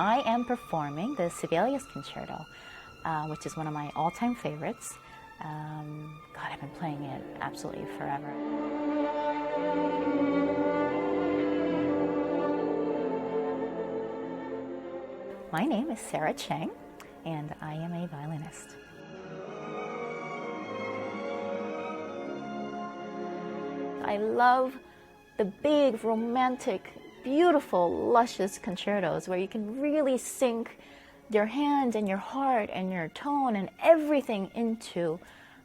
I am performing the Sibelius Concerto, which is one of my all-time favorites. God, I've been playing it absolutely forever. My name is Sarah Chang, and I am a violinist. I love the big, romantic, beautiful, luscious concertos where you can really sink your hand and your heart and your tone and everything into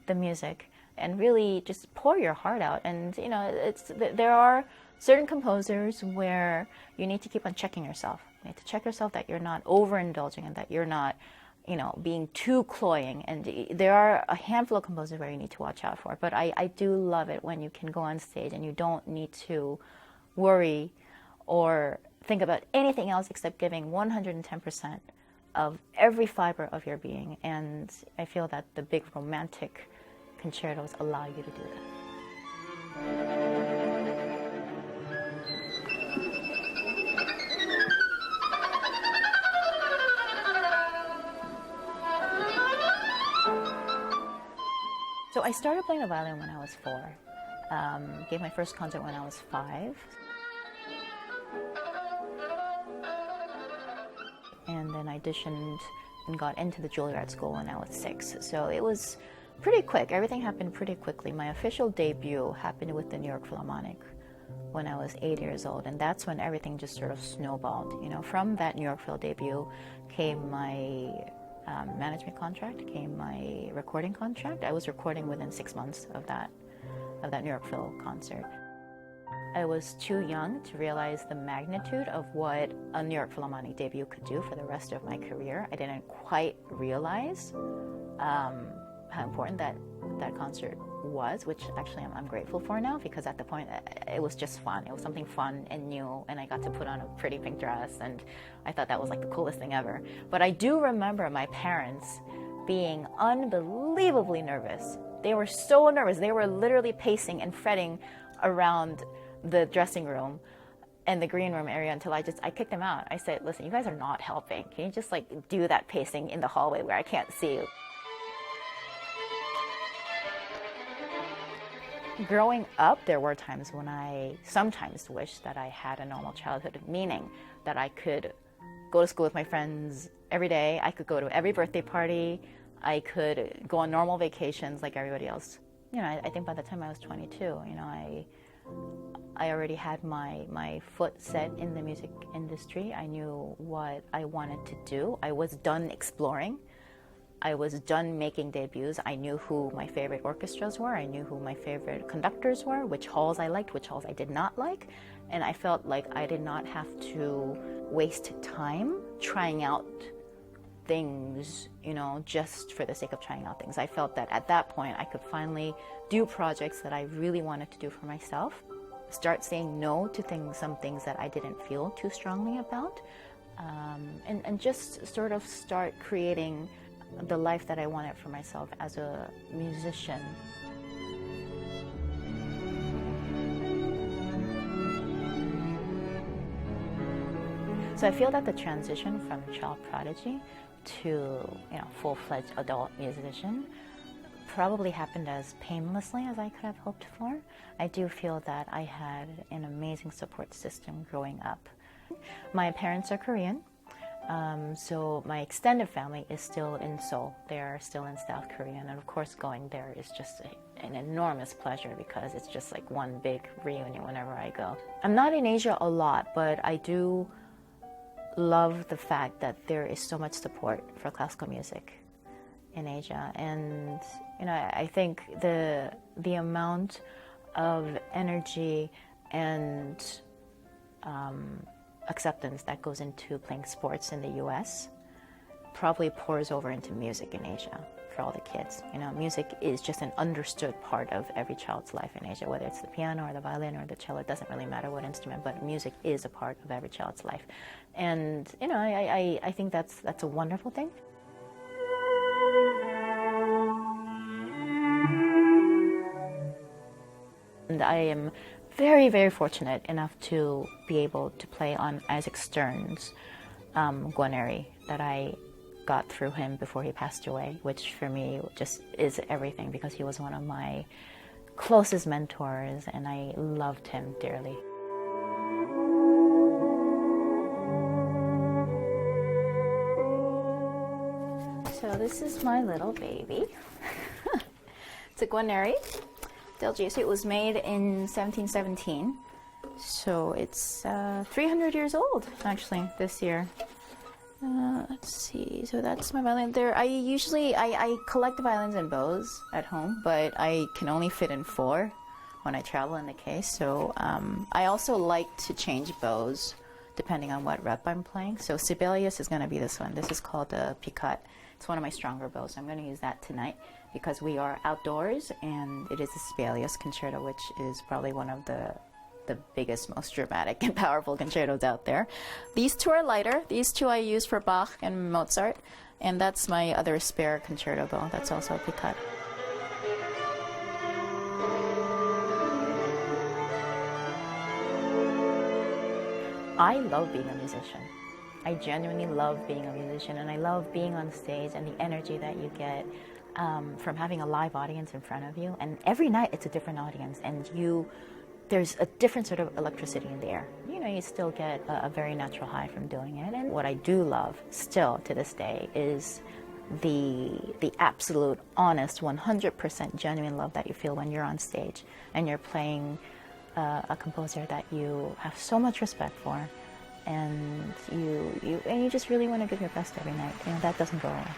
the music and really just pour your heart out. And you know, there are certain composers where you need to keep on checking yourself. You need to check yourself that you're not overindulging and that you're not, you know, being too cloying. And there are a handful of composers where you need to watch out for. But I do love it when you can go on stage and you don't need to worry or think about anything else except giving 110% of every fiber of your being. And I feel that the big romantic concertos allow you to do that. So I started playing the violin when I was 4. Gave my first concert when I was 5. And then I auditioned and got into the Juilliard School when I was 6. So it was pretty quick. Everything happened pretty quickly. My official debut happened with the New York Philharmonic when I was 8 years old. And that's when everything just sort of snowballed. You know, from that New York Phil debut came my management contract, came my recording contract. I was recording within 6 months of that New York Phil concert. I was too young to realize the magnitude of what a New York Philharmonic debut could do for the rest of my career. I didn't quite realize how important that concert was, which actually I'm grateful for now, because at the point it was just fun. It was something fun and new, and I got to put on a pretty pink dress, and I thought that was like the coolest thing ever. But I do remember my parents being unbelievably nervous. They were so nervous. They were literally pacing and fretting around the dressing room and the green room area until I kicked them out. I said, listen, you guys are not helping. Can you just like do that pacing in the hallway where I can't see you? Growing up, there were times when I sometimes wished that I had a normal childhood, meaning that I could go to school with my friends every day. I could go to every birthday party. I could go on normal vacations like everybody else. You know, I think by the time I was 22, you know, I already had my foot set in the music industry. I knew what I wanted to do. I was done exploring. I was done making debuts. I knew who my favorite orchestras were. I knew who my favorite conductors were, which halls I liked, which halls I did not like. And I felt like I did not have to waste time trying out things, you know, just for the sake of trying out things. I felt that at that point I could finally do projects that I really wanted to do for myself, start saying no to some things that I didn't feel too strongly about, and just sort of start creating the life that I wanted for myself as a musician. So I feel that the transition from child prodigy to, you know, full-fledged adult musician probably happened as painlessly as I could have hoped for. I do feel that I had an amazing support system growing up. My parents are Korean. So my extended family is still in Seoul. They are still in South Korea. And of course, going there is just an enormous pleasure because it's just like one big reunion whenever I go. I'm not in Asia a lot, but I do love the fact that there is so much support for classical music in Asia. And, you know, I think the amount of energy and acceptance that goes into playing sports in the US probably pours over into music in Asia for all the kids. You know, music is just an understood part of every child's life in Asia, whether it's the piano or the violin or the cello. It doesn't really matter what instrument, but music is a part of every child's life. And, you know, I think that's a wonderful thing. And I am very, very fortunate enough to be able to play on Isaac Stern's Guarneri that I got through him before he passed away, which for me just is everything because he was one of my closest mentors and I loved him dearly. So this is my little baby. It's a Guarneri del Gesù. It was made in 1717. So it's 300 years old, actually, this year. Let's see. So that's my violin. I collect violins and bows at home, but I can only fit in 4 when I travel in the case. So I also like to change bows depending on what rep I'm playing. So Sibelius is going to be this one. This is called the Picat. It's one of my stronger bows. I'm going to use that tonight because we are outdoors, and it is a Sibelius concerto, which is probably one of the biggest, most dramatic and powerful concertos out there. These 2 are lighter. These 2 I use for Bach and Mozart, and that's my other spare concerto bow. That's also a Picat. I love being a musician. I genuinely love being a musician, and I love being on stage and the energy that you get from having a live audience in front of you. And every night it's a different audience, and there's a different sort of electricity in the air. You know, you still get a very natural high from doing it. And what I do love still to this day is the absolute, honest, 100% genuine love that you feel when you're on stage and you're playing a composer that you have so much respect for, and you just really want to give your best every night. You know, that doesn't go away.